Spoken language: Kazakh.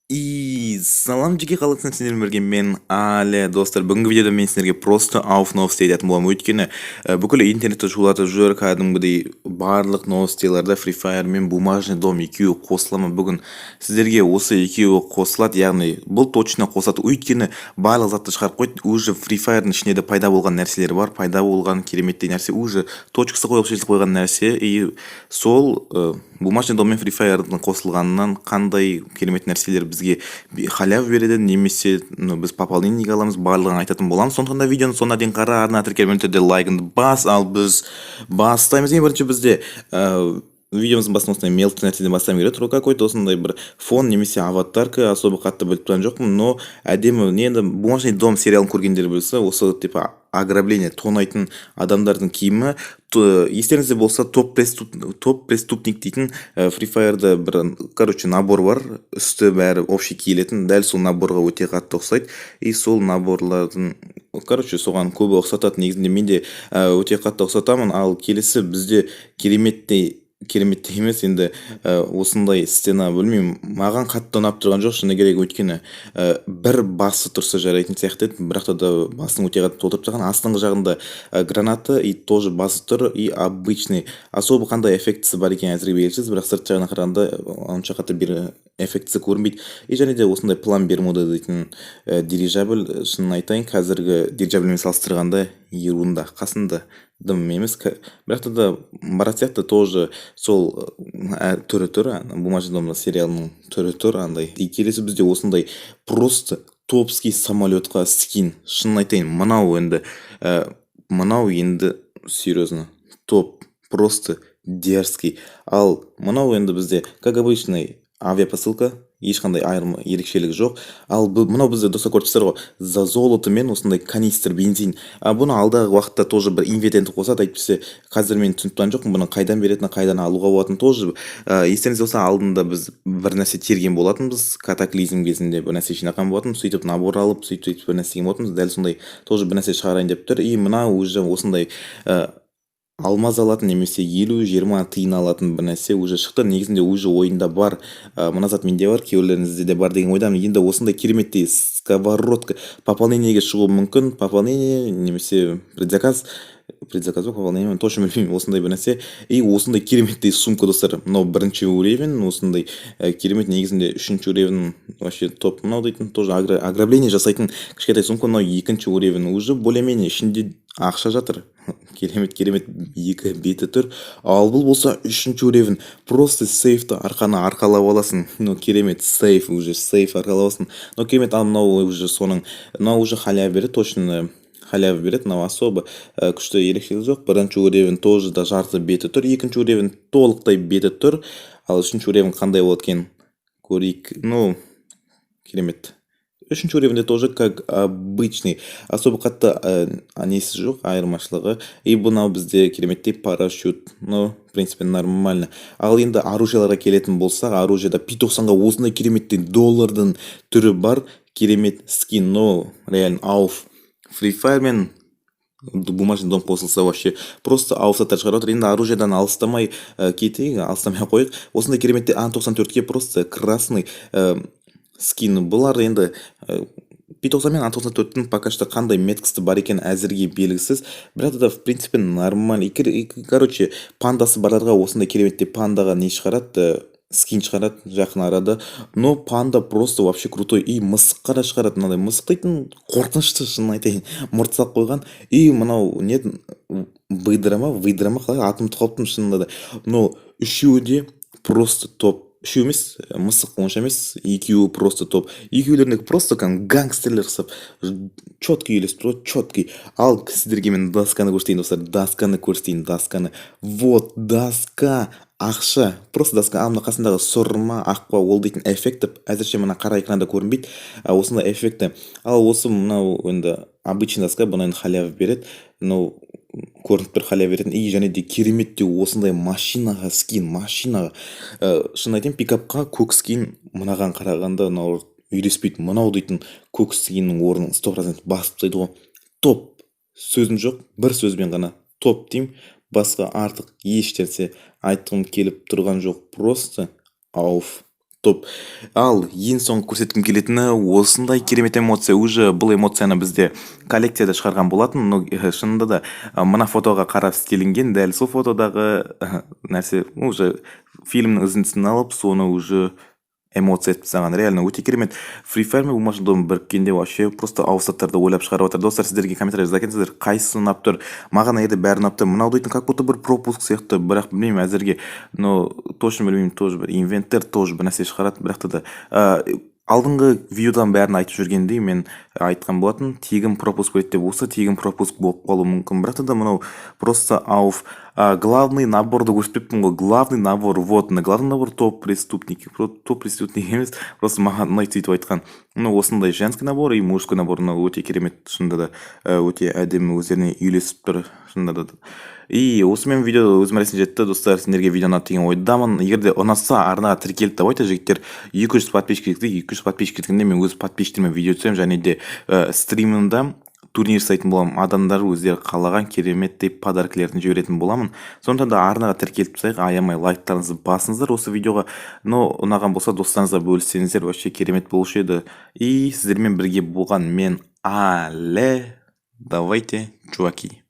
Салам жеке қалыңыздар, сіздермен бірге мен Але достар. Бүгінгі видеода мен сіздерге просто ауф новости айтатын боламын. Өйткені бүкіл интернетті шулатып жүр, кәдімгідей барлық новостиларда Free Fire мен бумажный дом екеуі қосыла ма. Бүгін сіздерге осы екеуі қосылады, яғни бұл точно қосылады. Өйткені барлық затты шығарып қойды. Уже Free Fire'ның ішінде де пайда болған нәрселер бар, пайда болған кереметтей нәрсе, уже точкасы қойылып шешіліп қойған нәрсе. И сол бумажный дом мен Free Fire'дың қосылғанынан қандай керемет нәрселер бізге халяв береді, немесе біз пополнение аламыз, барлығын айтатын боламыз. Сондықтан да видеоны соңына дейін қара, арна тіркелген түрде лайкыңды бас, ал біз бастаймыз. Ең бірінші бізде видеомыздың басында осындай мелкий нәрседен бастаймын келеді. Какой-то осындай бір фон немесе аватарка, особо қатты біліп тұрған жоқпын, но әдемі. Енді бумажный дом сериалын көргендер білсе, осы типа ограбление тонайтын адамдардың киімі. Естеріңізде болса, топ преступник дейтін Free Fire'да бір набор бар, үсті бәрі общий киілетін, дәл сол наборға өте қатты ұқсайды. И сол наборлардың соған көбі ұқсатады. Негізінде мен де өте қатты ұқсатамын. Ал келесі бізде керемет емес, енді осындай сцена, білмеймін, маған қатты ұнап тұрған жоқ, шыны керек. Өйткені бір басы тұрса жарайтын сияқты еді, бірақ та да басын өте қатты толтырып тастаған. Астыңғы жағында граната и тоже басы тұр, и обычный особо қандай эффектісі бар екен әзірге белгісіз, бірақ сырт жағына қарағанда онша қатты бір эффектісі көрінбейді. И және де осындай план Бермуда дейтін дирижабль, шынын айтайын, қазіргі дирижабльмен салыстырғанда ерунда, қасында дым емес, бірақ та да барат сияқты. Тоже сол түрі бумажный дом сериалының түрі андай. И келесі бізде осындай просто топский самолетқа скин. Шынын айтайын, мынау енді серьезно топ, просто дерзкий. Ал мынау енді бізде как обычный авиапосылка, ешқандай айырма ерекшелігі жоқ. Ал мынау бізде достар көріп тұрсыздар ғой, за золото мен осындай канистр бензин. Бұны алдағы уақытта тоже бір инвентенті қосады. Әйтпесе қазір мен түсініп тұрған жоқпын бұны қайдан беретінін, қайдан алуға болатынын. Тоже естеріңізде болса, алдында біз бір нәрсе терген болатынбыз, катаклизм кезінде бір нәрсе жинаған болатынбыз, сөйтіп набор алып, сөйтіп бір нәрсе деген болатынбыз. Дәл сондай тоже бір нәрсе шығарайын деп тұр. И мына уже осындай алмаз алатын немесе 50-20 тиын алатын бір нәрсе уже шықты. Негізінде уже ойында бар, мына зат менде бар, кейбіреулеріңізде де бар деген ойдамын. Енді осындай кереметтей сковородка пополнениеге шығуы мүмкін. Пополнение немесе предзаказ ба, пополнение, точно білмеймін, осындай бір нәрсе. И осындай кереметтей сумка достар. Мынау бірінші уровень, осындай керемет. Негізінде үшінші уровень вообще топ. Мынау дейтін тоже ограбление жасайтын кішкентай сумка. Мынау екінші уровень, уже более-менее ішінде ақша жатыр. Керемет екі беті тұр. Ал бұл болса үшінші уровень, просто сейфті арқаны арқалап аласың. Керемет сейф, уже сейф арқалап аласың. Керемет. Ал мынау уже халяв береді, точно халяв береді. Мынау особо күшті ерекшелігі жоқ. Бірінші уровень тоже да жарты беті тұр, екінші уровень толықтай беті тұр. Ал үшінші уровень қандай болады екен көрейік. Керемет. Үшінші уровеньде тоже как обычный, особо қатты несі жоқ, айырмашылығы. И мынау бізде кереметтей парашют. В принципе, нормально. Ал енді оружияларға келетін болсақ, оружияда P90-ға осындай кереметтей доллардың түрі бар. Керемет скин, реально ауф. Free Fire мен бумажный дом қосылса вообще просто ауфтаттар шығарып отыр. Енді оружиядан алыстамай кетейік, алыстамай қойық. Осындай кереметтей Ан-94-ке просто красный скин. Бұлар енді P90 мен Ан-94-тің пока что қандай меткісті бар екен әзірге белгісіз, бірақ та в принципе нормально. Пандасы барларға осындай кереметтей пандаға не шығарады, скин шығарады жақын арада. Но панда просто вообще крутой. И мысыққа да шығарады. Мынандай мысық дейтін қорқынышты, шынын айтайын, мұрт салып қойған. И мынау не выдырама қалай атымды қалыптым шынында да. Үшеуі де просто топ. Үшеу емес, мысық онша емес, екеуі просто топ. Екеулеріне просто гангстерлер қысып четкий үйлесіп, четкий. Ал сіздерге мен досканы көрсетейін достар, досканы. Вот доска, ақша, просто доска. Ал мына қасындағы сұрма, ақпа, ол дейтін эффекті әзірше мына қара экранда көрінбейді, осындай эффекті. Ал осы мынау енді обычный доска, бұны енді халяв береді. Көрініп бір халяв беретін. И және де кереметте осындай машинаға скин, шын айтайын, пикапқа көк скин мынаған қарағанда үйреспейді. Мынау дейтін көк скиннің орнын 100% басып тастайды ғой. Топ, сөзім жоқ, бір сөзбен ғана топ деймін. Басқа артық ештерсе айтқым келіп тұрған жоқ. Просто ауф. топ. Ал ең соңғы көрсеткім келетіні осындай керемет эмоция. Уже бұл эмоцияны бізде коллекцияда шығарған болатын. Но шынында да мына фотоға қарап істелінген дәл сол фотодағы нәрсе уже фильмнің үзіндісін алып соны уже эмоция етіп тастаған. Реально өте керемет. Free Fire мен Бумажный дом біріккенде вообще просто ауысаттарды ойлап шығарып отыр. Достар, сіздерге комментарий жаза кетсіздер, қайсысы ұнап тұр? Маған еді бәрі ұнап тұр. Мынау дейтін как будто бір пропуск сияқты, бірақ білмеймін әзірге. Но точно білмеймін, тоже бір инвентер тоже бір нәрсе шығарады, бірақ та да алдыңғы видеодан бәрін айтып жүргендей мен айтқан болатын, тегін пропуск береді деп. Осы тегін пропуск болып қалуы мүмкін, бірақ та да мынау просто ауф. Главный наборды көрсетпеппін ғой. Главный набор, вот, главный набор топ преступники. Топ преступник емес, просто маған ұнайды сөйтіп айтқан. Осындай женский набор и мужской набор өте керемет, шынында да өте әдемі, өздеріне үйлесіп тұр, шынында да. И осымен видео өз мәресіне жетті. Достар, сендерге видео ұнады деген ойдамын. Егер де ұнаса, арнаға тіркеліп деп айтты жігіттер. 200 подписчик кетті. 200 подписчик кеткенде мен өз подписчиктеріме видео түсемін, және де стримімда турнир жасайтын боламын. Адамдар өздері қалаған кереметтей подаркілерін жіберетін боламын. Сондықтан да арнаға тіркеліп тұрсайық, аямай лайктарыңызды басыңыздар осы видеоға. Но ұнаған болса достарыңызға бөліссеңіздер вообще керемет болушы еді. И сіздермен бірге болған мен Але. Давайте, чуваки.